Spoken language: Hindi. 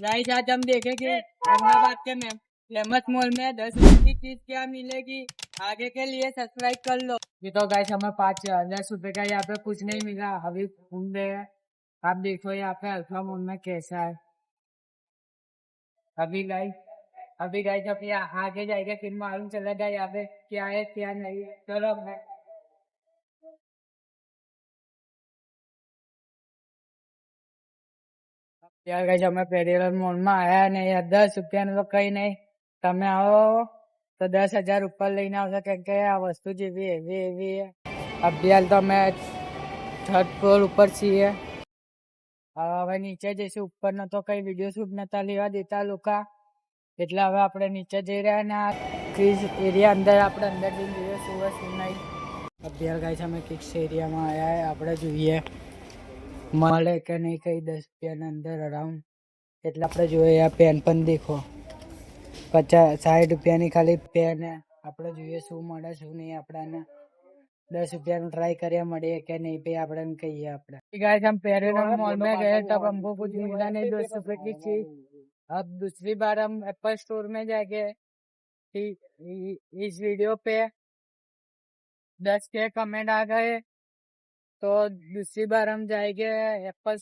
गाइस आज हम देखेंगे अहमदाबाद के फेमस मॉल में 10 रुपए की चीज क्या मिलेगी। आगे के लिए सब्सक्राइब कर लो। ये तो गाइस हमें 5-10 रुपए का यहाँ पे कुछ नहीं मिला। अभी घूम रहे हैं। आप देखो यहाँ पे अल्फा मॉल में कैसा है। अभी गाइस अभी आगे जाएगा फिर मालूम चलेगा यहाँ पे क्या है क्या नहीं है। चलो मैं यार गाइस અમે પેરેલલ મોલમાં આયા ને યાર 10 રૂપિયાનું તો કઈ નહીં. તમે આવો તો 10,000 ઉપર લઈને આવશો કેમ કે આ વસ્તુ જેવી એવી है। अभी हाल तो અમે થર્ડ ફ્લોર ઉપર છીએ। હવે નીચે જઈશું। ઉપરનો તો કઈ વિડીયો શૂટ નતા લેવા દેતા લોકો એટલે હવે આપણે નીચે જઈ રહ્યા ને આ ક્રીઝ એરિયા અંદર આપણે અંદર જઈને જોઈએ શું હોય શું નહીં। अभी हाल गाइस અમે કિડ્સ એરિયામાં આયા है। આપણે જોઈએ મળે કે નહીં કઈ 10 રૂપિયાના અંદર અરાઉન્ડ। એટલે આપણે જોઈએ આ પેન પણ દેખો 50-60 રૂપિયાની ખાલી પેન હે। આપણે જોઈએ શું મળે શું નહીં આપણાને। 10 રૂપિયાનું ट्राई करिए મળે કે नहीं पे આપણે કહીએ આપણે। गाइस हम पेरेलल मॉल में गए तब हमको कुछ मिला नहीं 10 रुपए की चीज। अब दूसरी बार हम एप्पल स्टोर में जाएंगे। इस वीडियो पे 10 के कमेंट आ गए तो दूसरी बार हम जाएंगे एप्पल